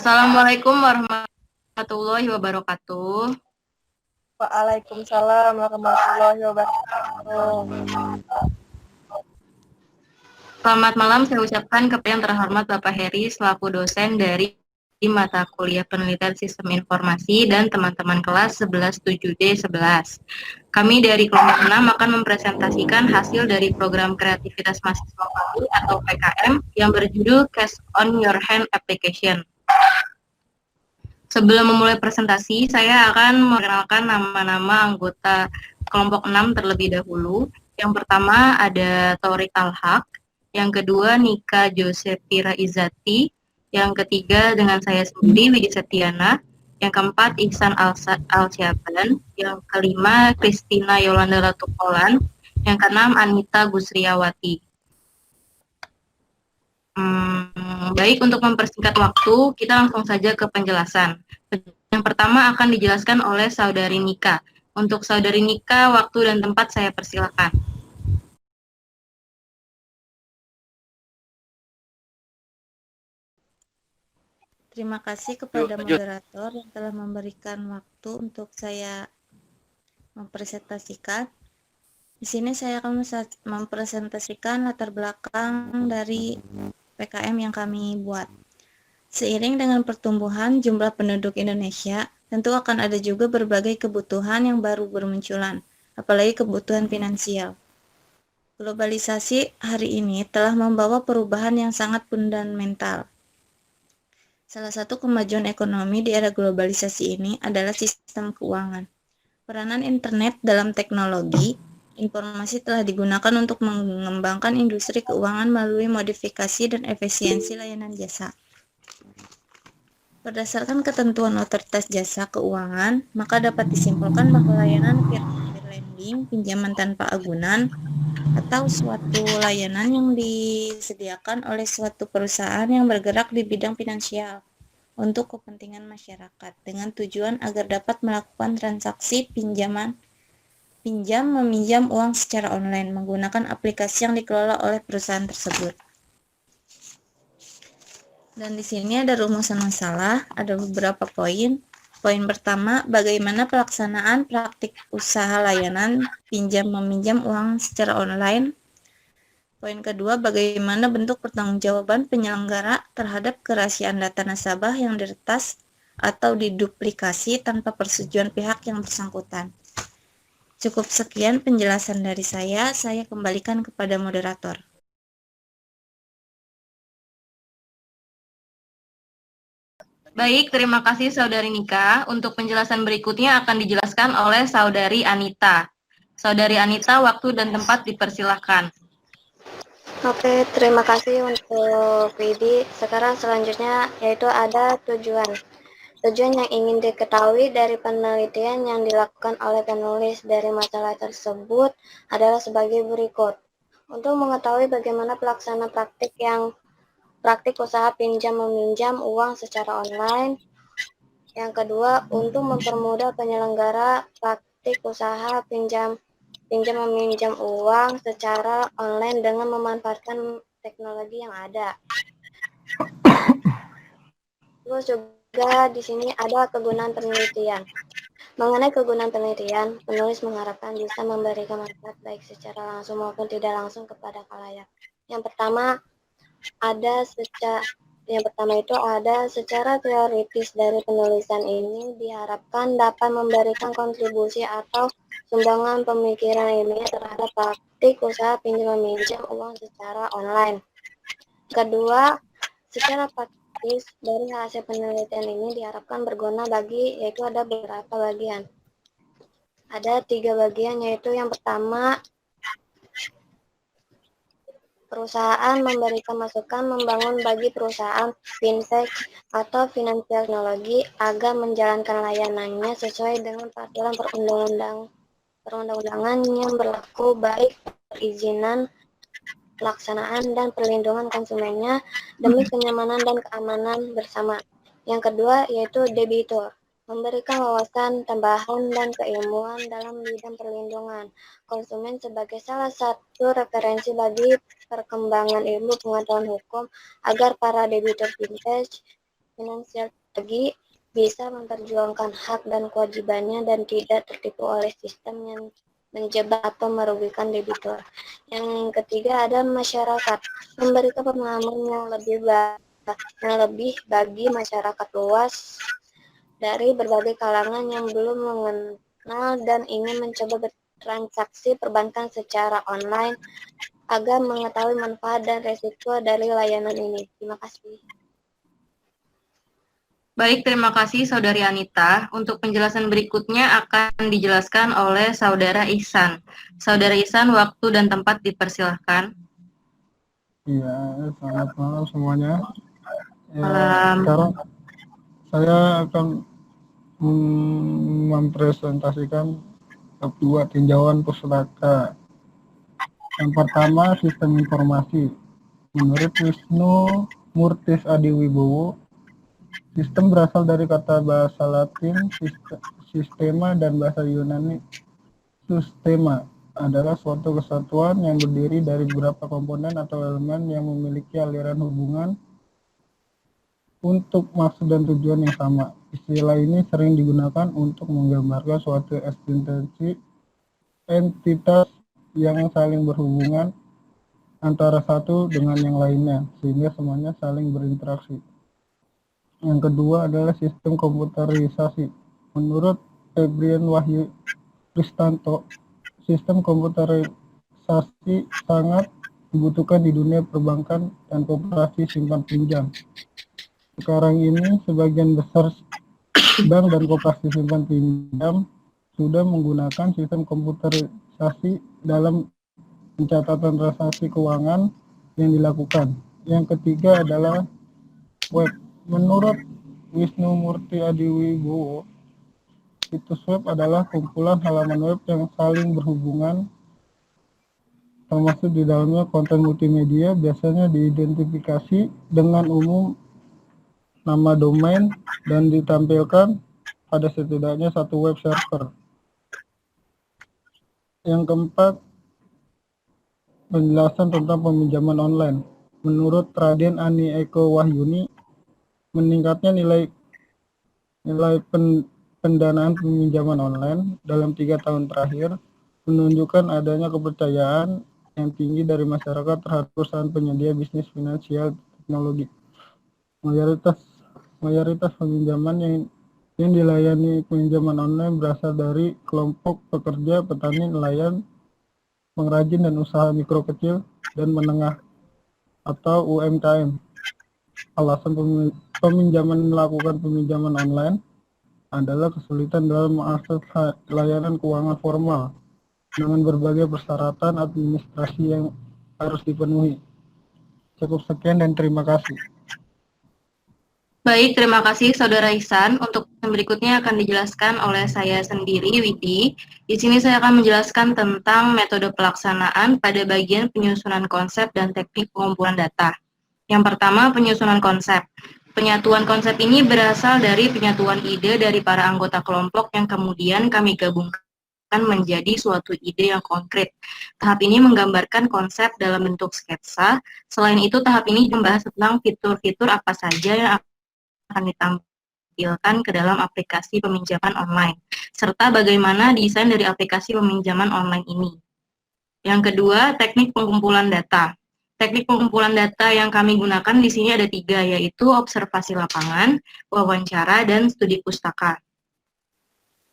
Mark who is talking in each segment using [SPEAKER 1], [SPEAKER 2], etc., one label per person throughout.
[SPEAKER 1] Assalamualaikum warahmatullahi wabarakatuh.
[SPEAKER 2] Waalaikumsalam warahmatullahi wabarakatuh.
[SPEAKER 1] Selamat malam saya ucapkan kepada yang terhormat Bapak Heri selaku dosen dari mata kuliah penelitian sistem informasi dan teman-teman kelas 11-7D11. Kami dari kelompok 6 akan mempresentasikan hasil dari program kreativitas mahasiswa kami atau PKM yang berjudul Cash on Your Hand Application. Sebelum memulai presentasi, saya akan memperkenalkan nama-nama anggota kelompok 6 terlebih dahulu. Yang pertama ada Torik Al-Haq, yang kedua Nika Josepira Izzati, yang ketiga dengan saya sendiri Widi Setiana, yang keempat Ihsan Al-Syaban, yang kelima Kristina Yolanda Latukolan, yang keenam Anita Gusriawati. Baik, untuk mempersingkat waktu, kita langsung saja ke penjelasan. Yang pertama akan dijelaskan oleh Saudari Nika. Untuk Saudari Nika, waktu dan tempat saya persilakan.
[SPEAKER 3] Terima kasih kepada moderator yang telah memberikan waktu untuk saya mempresentasikan. Di sini saya akan mempresentasikan latar belakang dari PKM yang kami buat. Seiring dengan pertumbuhan jumlah penduduk Indonesia, tentu akan ada juga berbagai kebutuhan yang baru bermunculan, apalagi kebutuhan finansial. Globalisasi hari ini telah membawa perubahan yang sangat fundamental. Salah satu kemajuan ekonomi di era globalisasi ini adalah sistem keuangan. Peranan internet dalam teknologi informasi telah digunakan untuk mengembangkan industri keuangan melalui modifikasi dan efisiensi layanan jasa. Berdasarkan ketentuan Otoritas Jasa Keuangan, maka dapat disimpulkan bahwa layanan peer-to-peer lending, pinjaman tanpa agunan, atau suatu layanan yang disediakan oleh suatu perusahaan yang bergerak di bidang finansial untuk kepentingan masyarakat dengan tujuan agar dapat melakukan transaksi pinjam-meminjam uang secara online menggunakan aplikasi yang dikelola oleh perusahaan tersebut. Dan di sini ada rumusan masalah, ada beberapa poin. Poin pertama, bagaimana pelaksanaan praktik usaha layanan pinjam-meminjam uang secara online. Poin kedua, bagaimana bentuk pertanggungjawaban penyelenggara terhadap kerahasiaan data nasabah yang diretas atau diduplikasi tanpa persetujuan pihak yang bersangkutan. Cukup sekian penjelasan dari saya kembalikan kepada moderator.
[SPEAKER 1] Baik, terima kasih Saudari Nika. Untuk penjelasan berikutnya akan dijelaskan oleh Saudari Anita. Saudari Anita, waktu dan tempat dipersilahkan.
[SPEAKER 4] Oke, terima kasih untuk Widi. Sekarang selanjutnya yaitu ada tujuan. Tujuan yang ingin diketahui dari penelitian yang dilakukan oleh penulis dari masalah tersebut adalah sebagai berikut. Untuk mengetahui bagaimana pelaksana praktik usaha pinjam-meminjam uang secara online. Yang kedua, untuk mempermudah penyelenggara praktik usaha pinjam-meminjam uang secara online dengan memanfaatkan teknologi yang ada. Terus juga di sini ada kegunaan penelitian. Mengenai kegunaan penelitian, penulis mengharapkan bisa memberikan manfaat baik secara langsung maupun tidak langsung kepada khalayak. Yang pertama secara teoritis dari penulisan ini diharapkan dapat memberikan kontribusi atau sumbangan pemikiran ilmiah terhadap praktik usaha pinjam-meminjam uang secara online. Kedua, secara praktis dari hasil penelitian ini diharapkan berguna yaitu ada beberapa bagian. Ada 3 bagian, yaitu yang pertama, perusahaan memberikan masukan membangun bagi perusahaan fintech atau finansial teknologi agar menjalankan layanannya sesuai dengan peraturan perundang-undangan yang berlaku, baik perizinan, pelaksanaan, dan perlindungan konsumennya demi kenyamanan dan keamanan bersama. Yang kedua yaitu debitur, memberikan wawasan tambahan dan keilmuan dalam bidang perlindungan konsumen sebagai salah satu referensi bagi perkembangan ilmu pengetahuan hukum agar para debitur fintech finansial bagi bisa memperjuangkan hak dan kewajibannya dan tidak tertipu oleh sistem yang menjebak atau merugikan debitur. Yang ketiga ada masyarakat, memberikan pemahaman yang lebih bagi masyarakat luas dari berbagai kalangan yang belum mengenal dan ingin mencoba bertransaksi perbankan secara online agar mengetahui manfaat dan resiko dari layanan ini. Terima kasih.
[SPEAKER 1] Baik, terima kasih Saudari Anita. Untuk penjelasan berikutnya akan dijelaskan oleh Saudara Ihsan. Saudara Ihsan, waktu dan tempat dipersilahkan.
[SPEAKER 5] Iya, selamat malam semuanya. Ya,
[SPEAKER 1] Malam.
[SPEAKER 5] sekarang saya akan mempresentasikan dua tinjauan pustaka. Yang pertama, sistem informasi. Menurut Wisnu Murtis Adiwibowo, sistem berasal dari kata bahasa Latin sistema dan bahasa Yunani systema, adalah suatu kesatuan yang berdiri dari beberapa komponen atau elemen yang memiliki aliran hubungan untuk maksud dan tujuan yang sama. Istilah ini sering digunakan untuk menggambarkan suatu entitas yang saling berhubungan antara satu dengan yang lainnya, sehingga semuanya saling berinteraksi. Yang kedua adalah sistem komputerisasi. Menurut Febrian Wahyu Kristanto, sistem komputerisasi sangat dibutuhkan di dunia perbankan dan koperasi simpan pinjam. Sekarang ini sebagian besar bank dan koperasi simpan pinjam sudah menggunakan sistem komputerisasi dalam pencatatan transaksi keuangan yang dilakukan. Yang ketiga adalah web. Menurut Wisnu Murti Adiwibowo, situs web adalah kumpulan halaman web yang saling berhubungan, termasuk di dalamnya konten multimedia, biasanya diidentifikasi dengan umum nama domain dan ditampilkan pada setidaknya satu web server. Yang keempat, penjelasan tentang peminjaman online. Menurut Raden Ani Eko Wahyuni, meningkatnya nilai pendanaan peminjaman online dalam 3 tahun terakhir menunjukkan adanya kepercayaan yang tinggi dari masyarakat terhadap perusahaan penyedia bisnis finansial teknologi. Mayoritas peminjaman yang dilayani peminjaman online berasal dari kelompok pekerja, petani, nelayan, pengrajin dan usaha mikro kecil dan menengah atau UMKM. Alasan melakukan peminjaman online adalah kesulitan dalam mengakses layanan keuangan formal dengan berbagai persyaratan administrasi yang harus dipenuhi. Cukup sekian dan terima kasih.
[SPEAKER 1] Baik, terima kasih Saudara Ihsan. Untuk berikutnya akan dijelaskan oleh saya sendiri, Widi. Di sini saya akan menjelaskan tentang metode pelaksanaan pada bagian penyusunan konsep dan teknik pengumpulan data. Yang pertama, penyusunan konsep. Penyatuan konsep ini berasal dari penyatuan ide dari para anggota kelompok yang kemudian kami gabungkan menjadi suatu ide yang konkret. Tahap ini menggambarkan konsep dalam bentuk sketsa. Selain itu, tahap ini membahas tentang fitur-fitur apa saja yang akan ditampilkan ke dalam aplikasi peminjaman online, serta bagaimana desain dari aplikasi peminjaman online ini. Yang kedua, teknik pengumpulan data. Teknik pengumpulan data yang kami gunakan di sini ada 3, yaitu observasi lapangan, wawancara, dan studi pustaka.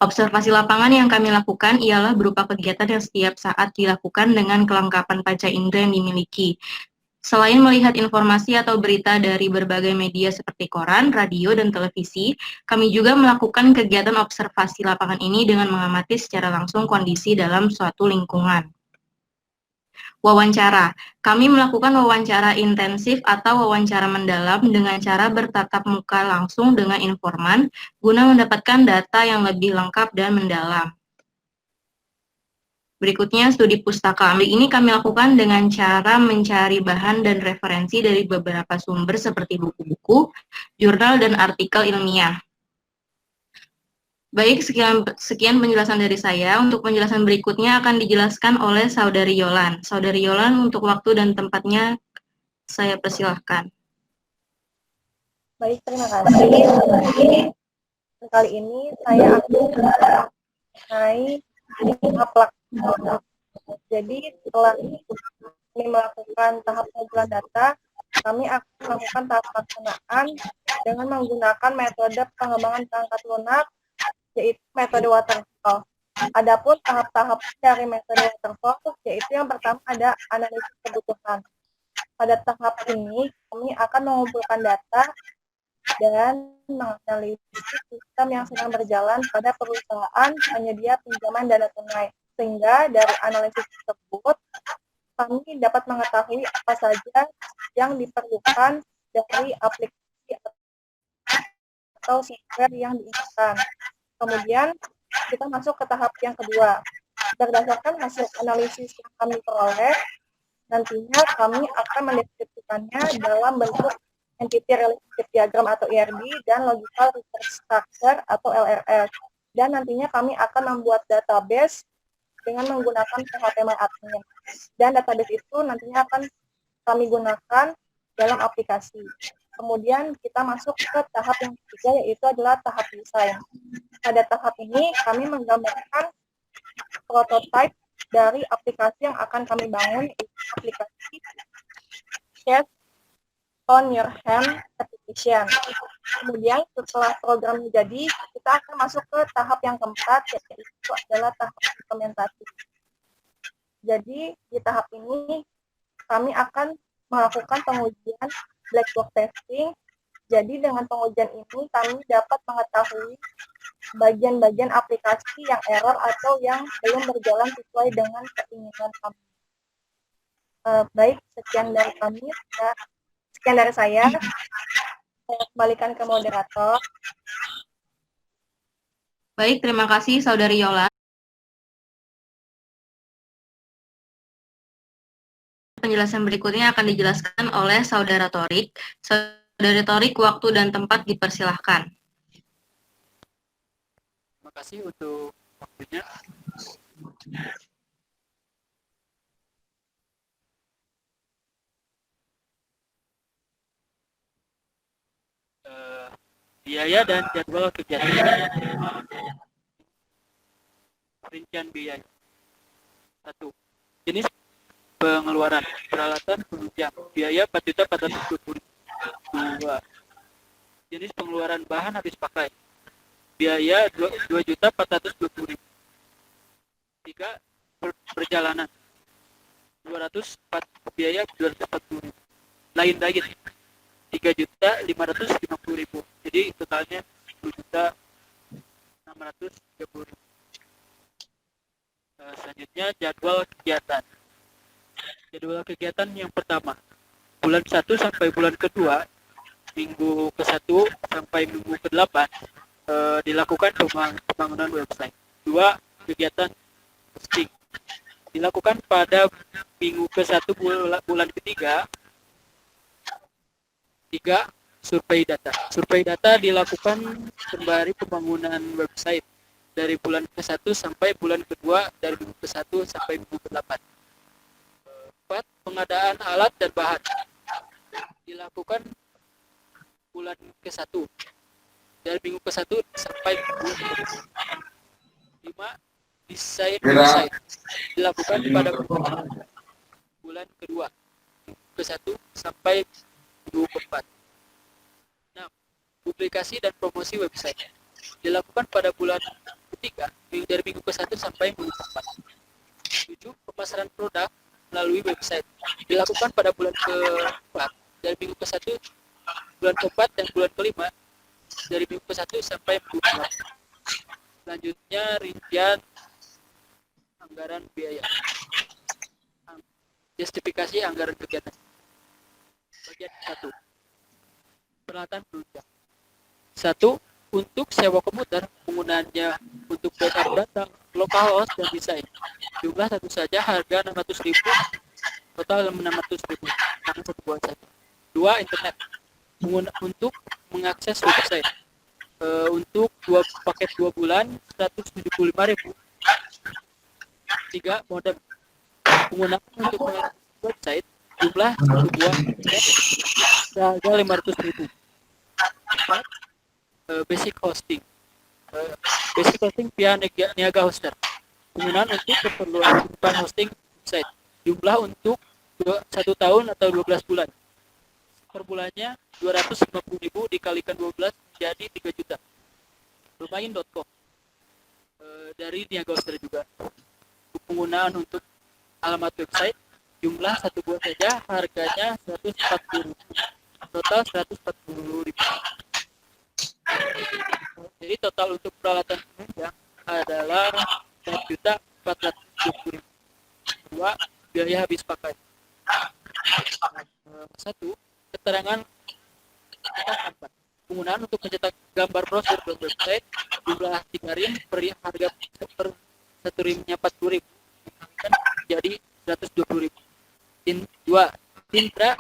[SPEAKER 1] Observasi lapangan yang kami lakukan ialah berupa kegiatan yang setiap saat dilakukan dengan kelengkapan panca indera yang dimiliki. Selain melihat informasi atau berita dari berbagai media seperti koran, radio, dan televisi, kami juga melakukan kegiatan observasi lapangan ini dengan mengamati secara langsung kondisi dalam suatu lingkungan. Wawancara. Kami melakukan wawancara intensif atau wawancara mendalam dengan cara bertatap muka langsung dengan informan guna mendapatkan data yang lebih lengkap dan mendalam. Berikutnya, studi pustaka. Ini kami lakukan dengan cara mencari bahan dan referensi dari beberapa sumber seperti buku-buku, jurnal, dan artikel ilmiah. Baik, sekian penjelasan dari saya. Untuk penjelasan berikutnya akan dijelaskan oleh Saudari Yolan. Saudari Yolan, untuk waktu dan tempatnya saya persilahkan.
[SPEAKER 2] Baik, terima kasih. Kali ini saya akan mengenai tahap pelaksanaan. Jadi setelah kami melakukan tahap pengumpulan data, kami akan melakukan tahap pelaksanaan dengan menggunakan metode pengembangan perangkat lunak, yaitu metode waterfall. Adapun tahap-tahap dari metode waterfall, yaitu yang pertama ada analisis kebutuhan. Pada tahap ini, kami akan mengumpulkan data dan menganalisis sistem yang sedang berjalan pada perusahaan penyedia pinjaman dana tunai. Sehingga dari analisis tersebut, kami dapat mengetahui apa saja yang diperlukan dari aplikasi atau software yang diinginkan. Kemudian kita masuk ke tahap yang kedua. Berdasarkan hasil analisis yang kami peroleh, nantinya kami akan mendeskripsikannya dalam bentuk Entity Relationship Diagram atau ERD dan Logical Research Structure atau LRS. Dan nantinya kami akan membuat database dengan menggunakan PHP-MyAdmin. Dan database itu nantinya akan kami gunakan dalam aplikasi. Kemudian kita masuk ke tahap yang ketiga, yaitu adalah tahap desain. Pada tahap ini kami menggambarkan prototipe dari aplikasi yang akan kami bangun, yaitu aplikasi Cash on Your Hand Application. Kemudian setelah program jadi, kita akan masuk ke tahap yang keempat, yaitu adalah tahap implementasi. Jadi di tahap ini kami akan melakukan pengujian black box testing. Jadi dengan pengujian ini kami dapat mengetahui bagian-bagian aplikasi yang error atau yang belum berjalan sesuai dengan keinginan kami. Baik, sekian dari kami. Sekian dari saya. Saya kembalikan ke moderator.
[SPEAKER 1] Baik, terima kasih Saudari Yola. Penjelasan berikutnya akan dijelaskan oleh Saudara Torik. Saudara Torik, waktu dan tempat dipersilahkan.
[SPEAKER 6] Terima kasih untuk waktunya. Biaya dan jadwal kegiatan. Rincian biaya. 1. Jenis pengeluaran peralatan penunjang. Biaya 4.420.000. 2. Jenis pengeluaran bahan habis pakai. Biaya 2.420.000. 3. Perjalanan 204, biaya 240.000. Lain-lain 3.550.000. Jadi totalnya 10.630.000. Selanjutnya jadwal kegiatan. Jadwal kegiatan yang pertama, bulan 1 sampai bulan kedua, minggu ke-1 sampai minggu ke-8 dilakukan pembangunan website. 2. Kegiatan posting dilakukan pada minggu ke-1 bulan ketiga. 3. Survei data. Survei data dilakukan sembari pembangunan website dari bulan ke-1 sampai bulan kedua, dari minggu ke-1 sampai minggu ke-8. 4. Pengadaan alat dan bahan dilakukan bulan ke-1 dari minggu ke-1 sampai minggu ke-5. 5. Desain website dilakukan pada bulan kedua, ke-1 sampai minggu ke-4. 6. Publikasi dan promosi website dilakukan pada bulan ketiga, dari minggu ke-1 sampai minggu ke-4. 7. Pemasaran produk melalui website dilakukan pada bulan ke-4, dari minggu ke-1, bulan ke-4 dan bulan ke-5, dari minggu ke-1 sampai minggu ke-8. Selanjutnya rincian anggaran biaya. Justifikasi anggaran kegiatan. Bagian 1. Peralatan penunjang. 1. Untuk sewa komputer, penggunaannya untuk backup data, local host, dan desain. Jumlah satu saja, harga 600.000, total 600.000, karena satu buah saja. 2. Internet, untuk mengakses website. Untuk paket 2 bulan, 175.000. 3. Modem, penggunaan untuk mengakses website, jumlah satu buah internet, harga 500.000. Empat, basic hosting. Basic hosting via Niaga Hoster. Penggunaan untuk keperluan simpan hosting website. Jumlah untuk 1 tahun atau 12 bulan. Per bulannya 250.000 dikalikan 12 menjadi 3 juta. Bermain.com. Dari Niaga Hoster juga. Penggunaan untuk alamat website, jumlah 1 buah saja, harganya 140.000. Total 140.000. Jadi total untuk peralatan penunjang adalah 4.420.000. Kedua, biaya habis pakai. 1. Keterangan atas 4. Penggunaan untuk mencetak gambar brosur buat website, jumlah 3 rim per harga per 1 rimnya 40.000, kan jadi 120.000. 2. Tinta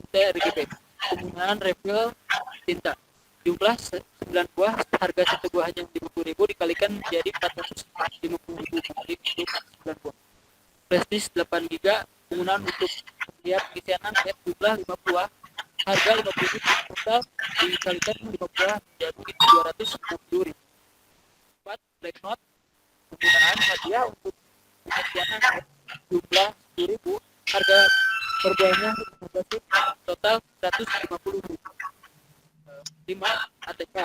[SPEAKER 6] RGB. Penggunaan refill tinta. Jumlah 9 buah, harga 1 buahnya 50.000 dikalikan menjadi 450.000 untuk 9 buah. Flash disk 8 GB, penggunaan untuk setiap isian angket jumlah 5 buah, harga 50.000 total dikalikan 5 buah menjadi 250.000. 4. Black Note. Penggunaan hadiah untuk isian angket jumlah 10.000, harga per buahnya 15.000, total 150.000. 5. ATK.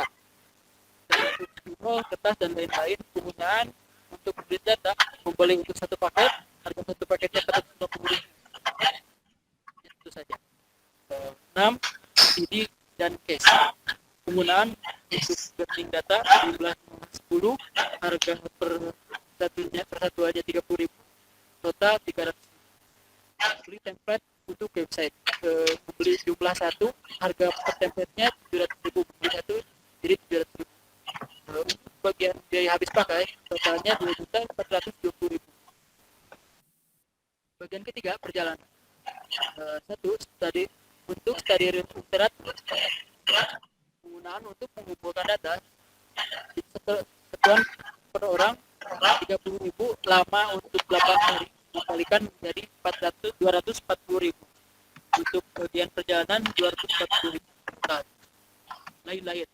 [SPEAKER 6] Kertas dan lain-lain. Penggunaan untuk beli data, membeli untuk 1 paket, harga 1 paketnya 450.000. Itu saja. 6. CD dan case. Penggunaan untuk getting data jumlah 10, harga per satu aja 30.000, total 300. Beli template untuk website, beli jumlah 1, harga per template-nya 700.000, beli 1 jadi 700.000. Untuk bagian biaya habis pakai totalnya 2.420.000. Bagian ketiga, perjalanan. 1. Untuk study room literatur, penggunaan untuk mengumpulkan data, satuan per orang 30.000, lama untuk 8 hari dikalikan menjadi 240.000. Untuk bagian perjalanan 240.000 total. Lain-lain.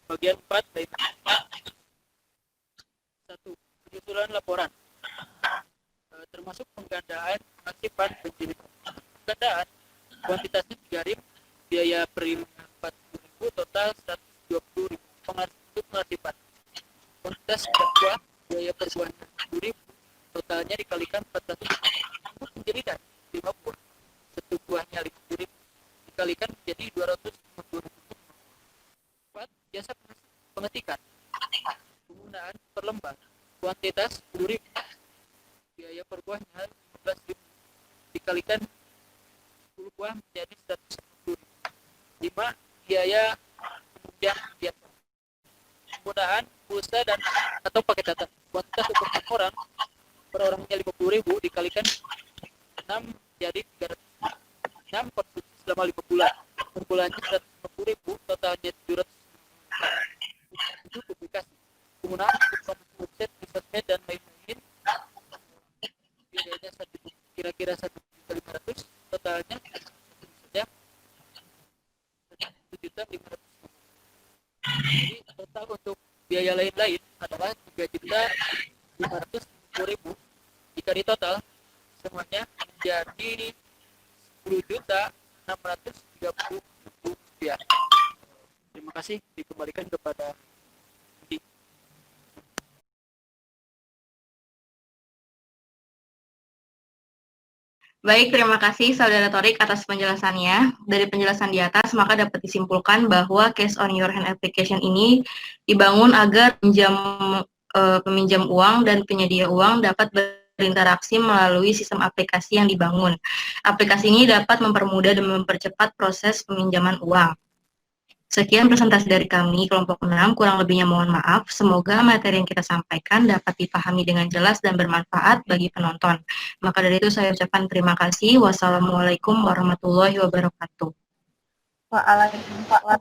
[SPEAKER 6] Bagian 4, lain. 1. Penyusulan laporan, termasuk penggandaan, pengaktifan, penjelitan. Penggandaan kuantitasnya 3 rim, biaya per rim 40.000, total 120.000. Untuk pengaktifan, kuantitas buah, biaya per buahnya 10.000, totalnya dikalikan 400. Untuk penjelitan 5 buah, 1 buahnya 50.000, dikalikan menjadi 250.000. 4. Jasa pengetikan, penggunaan per lembar, kuantitas 10.000, biaya per buahnya 15.000, dikalikan 10 buah menjadi 150.000. 5. Biaya penunjang biasa, penggunaan pulsa dan atau paket data, kuantitas untuk orang per orangnya 50.000, dikalikan 6 jadi 300. 6 per selama 5 bulan, per bulannya 150.000, totalnya 700. 7. Publikasi, penggunaan untuk website, sosmed dan lain-lain, biayanya kira-kira 1.500, totalnya saja 1.500.000. Jadi total untuk biaya lain-lain adalah 3.550.000. Jika di total semuanya menjadi 10.630.000 rupiah. Terima kasih, dikembalikan kepada Budi.
[SPEAKER 1] Baik, terima kasih Saudara Torik atas penjelasannya. Dari penjelasan di atas, maka dapat disimpulkan bahwa Cash on Your Hand application ini dibangun agar peminjam uang dan penyedia uang dapat berinteraksi melalui sistem aplikasi yang dibangun. Aplikasi ini dapat mempermudah dan mempercepat proses peminjaman uang. Sekian presentasi dari kami, kelompok 6, kurang lebihnya mohon maaf. Semoga materi yang kita sampaikan dapat dipahami dengan jelas dan bermanfaat bagi penonton. Maka dari itu saya ucapkan terima kasih. Wassalamualaikum warahmatullahi wabarakatuh.
[SPEAKER 2] Waalaikumsalam.